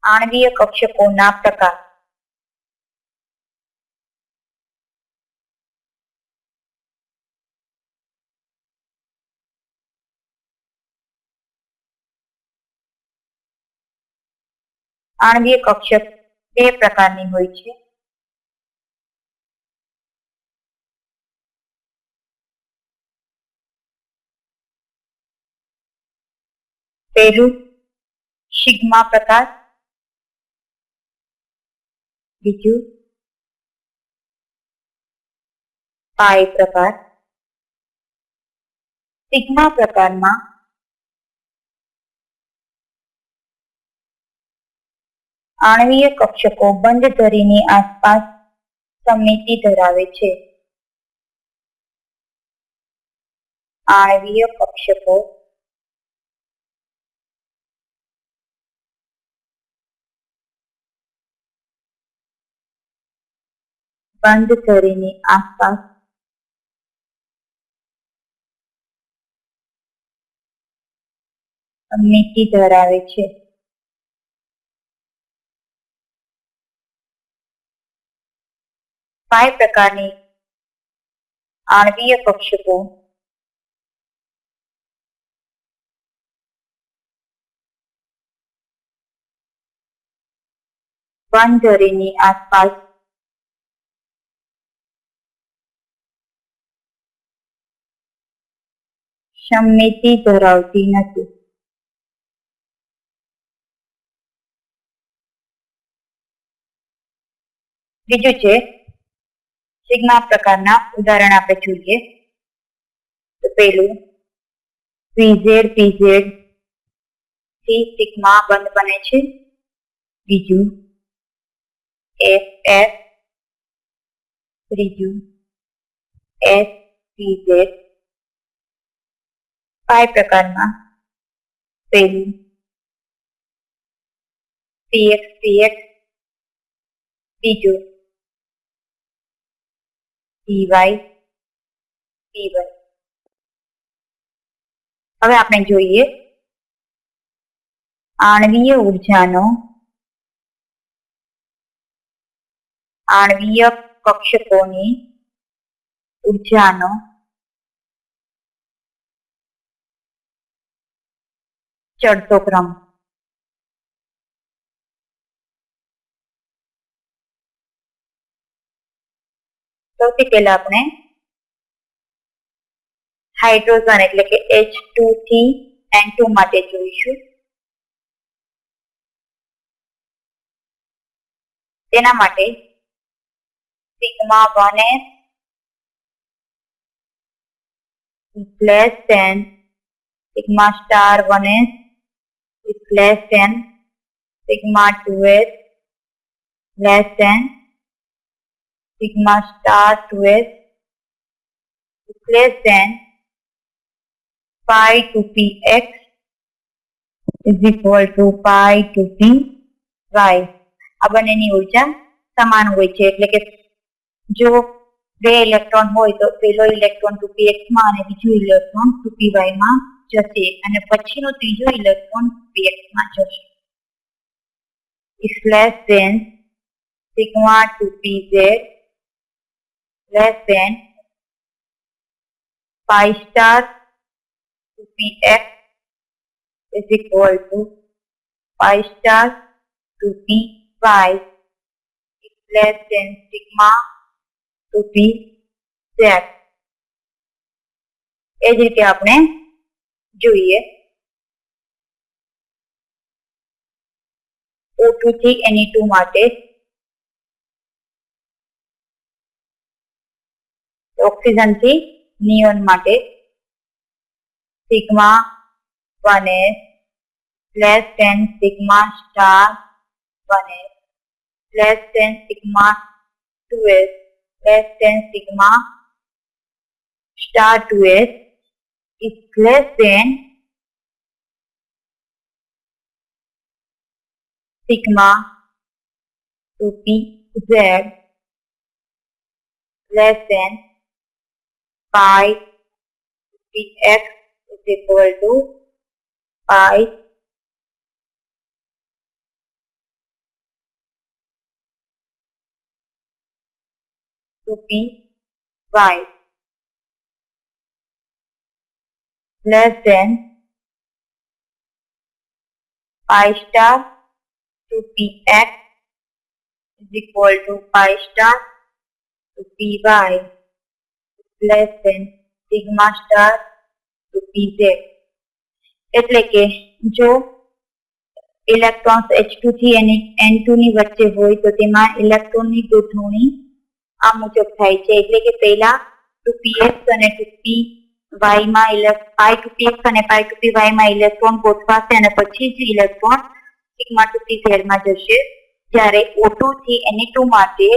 आणवीय कक्षकोना प्रकार। आणवीय कक्षक બે પ્રકારની હોય છે। પહેલું સિગ્મા પ્રકાર, બીજું પાઈ પ્રકાર। સિગ્મા પ્રકારમાં आणवीय कक्षको બંધ ધરીની આસપાસ સમમિતિ ધરાવે છે। आणवीय कक्षको બંધ ધરીની આસપાસ સમમિતિ ધરાવે છે। પાઈ પ્રકારની आणवीय कक्षको બંધ ધરીની આસપાસ સમમિતિ ધરાવતી નથી। બીજું છે સિગ્મા પ્રકારના ઉદાહરણ આપણે જોઈએ તો પહેલું VZ PZ થી સિગ્મા બંધ બને છે। બીજું FF, ત્રીજું SPZ। પાઈ પ્રકારમાં પહેલું PX PX, બીજું PY PY। હવે આપણે જોઈએ आणवीय ऊर्जाનો आणवीय कक्षकोની ऊर्जाનો ચડતો ક્રમ। સૌથી પહેલા આપણે હાઇડ્રોજન એટલે કે H2 થી N2 માટે જોઈશું। તેના માટે sigma 1s is less than sigma star 1s is less than sigma 2s less than sigma star 2s is less than pi to px is equal to pi to py। આ બંનેની ઉર્જા સમાન હોય છે એટલે કે જો બે ઇલેક્ટ્રોન હોય તો પહેલો ઇલેક્ટ્રોન 2px માં અને બીજો ઇલેક્ટ્રોન 2py માં જશે અને પછીનો ત્રીજો ઇલેક્ટ્રોન 2px માં જશે। is less than sigma 2pz less than pi star 2px is equal to pi star 2py is less than sigma 2pz। એ જ રીતે આપણે જોઈએ O2 થી Ne2 માટે ઓક્સિજન થી નિયોન માટે sigma 1s less than sigma star 1s less than sigma 2s less than sigma star 2s is less than sigma 2pz less than pi 2px is equal to pi 2p y less than pi star 2px is equal to pi star 2py less than sigma star 2pz. એટલે કે જો electrons H2 થી N2 ની વચ્ચે હોય તો તેમાં ઇલેક્ટ્રોનની ગોઠવણી આ મુજબ થાય છે. એટલે કે પહેલા 2px અને 2py માં pi 2px અને pi 2py માં ઇલેક્ટ્રોન ગોઠવાશે અને પછી જ ઇલેક્ટ્રોન સિગ્મા 2pz માં જશે. જ્યારે O2 થી Na2 માટે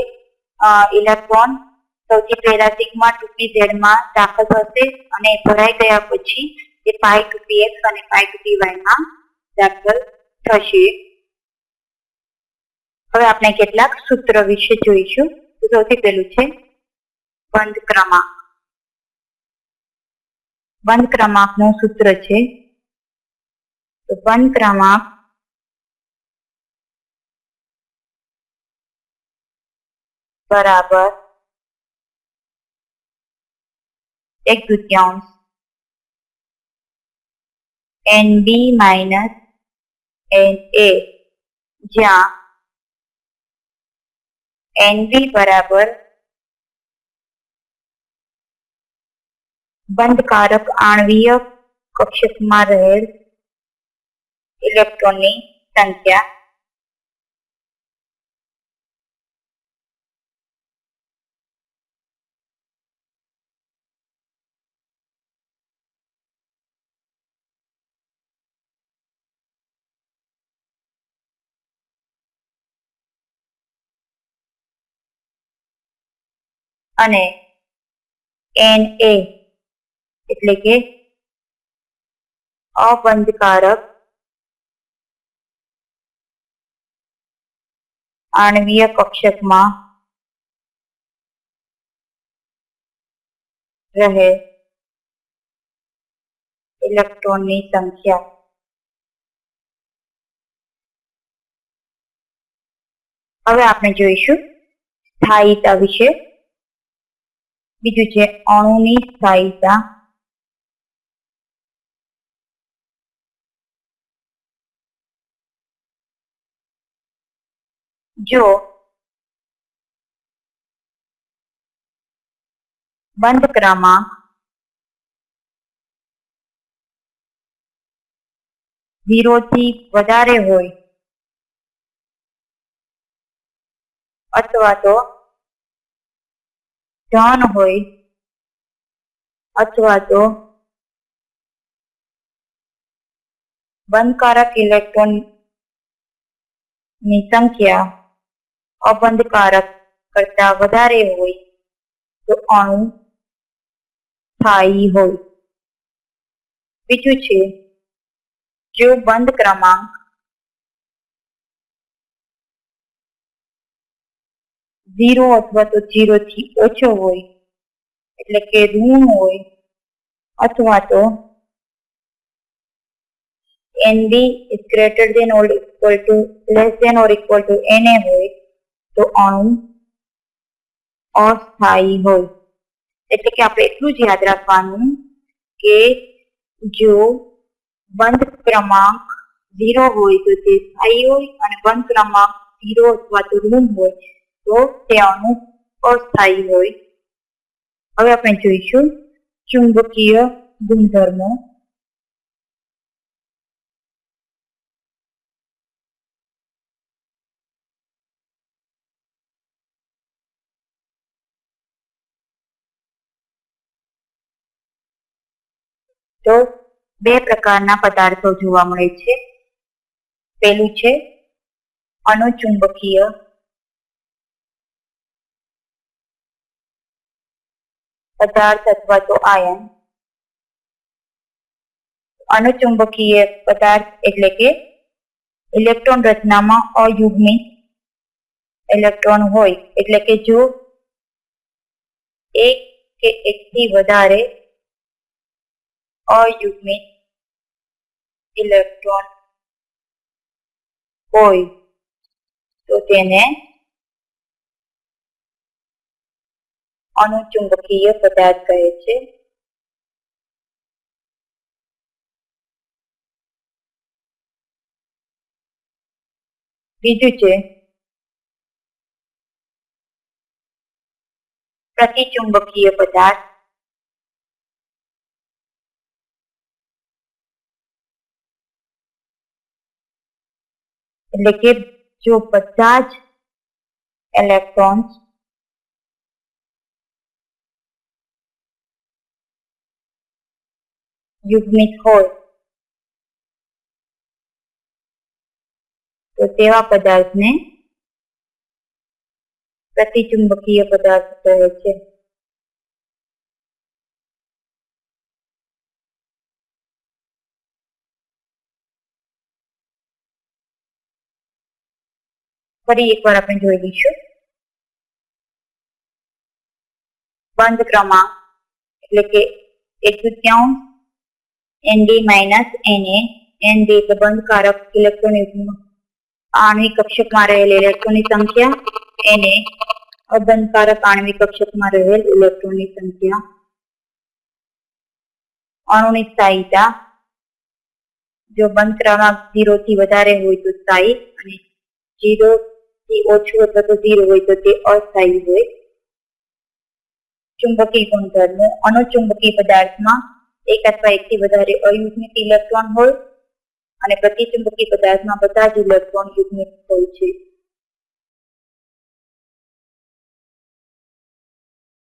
ઇલેક્ટ્રોન સૌથી પહેલા સિગ્મા 2pz માં દાખલ થશે અને ભરાઈ ગયા પછી તે pi 2px અને pi 2py માં દાખલ થશે. હવે આપણે કેટલાક સૂત્ર વિશે જોઈશું. તો સૌથી પહેલું છે બંધ ક્રમાંક. બંધ ક્રમાંકનું સૂત્ર છે તો બંધ ક્રમાંક બરાબર 1/2 NB માઇનસ NA, જ્યાં NB બરાબર બંધકારક આણ્વીય કક્ષકમાં રહેલ ઇલેક્ટ્રોનની સંખ્યા અને Na એટલે કે અબંધકારક આણ્વીય કક્ષકમાં રહે ઇલેક્ટ્રોનની સંખ્યા. હવે આપણે જોઈશું સ્થાયીતા વિશે. બીજું છે અણુની સ્થાયીતા. જો બંધ ક્રમાંક 0 થી વધારે હોય અથવા તો ધન હોય અથવા તો બંધકારક ઇલેક્ટ્રોન ની સંખ્યા અબંધકારક કરતા વધારે હોય તો અણુ સ્થાયી હોય. બીજું છે જો બંધ ક્રમાંક 0 અથવા તો 0 થી ઓછો હોય એટલે કે ઋણ હોય અથવા તો NB is greater than or equal to less than or equal to Na હોય તો અણુ અસ્થાયી હોય. એટલે કે આપણે એટલું જ યાદ રાખવાનું કે જો બંધ ક્રમાંક 0 હોય તો તે સ્થાયી હોય અને બંધ ક્રમાંક 0 અથવા તો ઋણ હોય તો તે અણુ અસ્થાયી હોય. હવે આપણે જોઈશું ચુંબકીય ગુણધર્મો. તો બે પ્રકારના પદાર્થો જોવા મળે છે. પહેલું છે અનુચુંબકીય પદાર્થ અથવા તો આયન. અનુચુંબકીય પદાર્થ એટલે કે ઇલેક્ટ્રોન રચનામાં અયુગ્મિત ઇલેક્ટ્રોન હોય. એટલે કે જો એક કે એકથી વધારે અયુગ્મિત ઇલેક્ટ્રોન હોય તો તેને અનુચુંબકીય પદાર્થ કહે છે. બીજું છે પ્રતિચુંબકીય પદાર્થ. એટલે કે જો બધા જ ઇલેક્ટ્રોન્સ યુગ્મિત હોય તો તેવા પદાર્થને પ્રતિચુંબકીય પદાર્થ કહે છે. ફરી એકવાર આપણે જોઈ લઈશું. બંધ ક્રમાંક એટલે કે 1/3 Nd - Na. Nd એટલે બંધકારક ઇલેક્ટ્રોન યુગ્મ. આણ્વિક કક્ષકમાં રહેલ ઇલેક્ટ્રોનની સંખ્યા. Na અબંધકારક આણ્વિક કક્ષકમાં રહેલ ઇલેક્ટ્રોનની સંખ્યા. અણુની સ્થાયીતા. જો બંધ ક્રમાંક 0 થી વધારે હોય તો સ્થાયી અને 0 થી ઓછું અથવા તો 0 હોય તો તે અસ્થાયી હોય. ચુંબકીય ગુણધર્મો. અનુચુંબકીય પદાર્થમાં એક અથવા એકથી વધારે અયુગ્મિત ઇલેક્ટ્રોન હોય અને પ્રતિચુંબકીય પદાર્થમાં બધા જ ઇલેક્ટ્રોન યુગ્મિત હોય છે.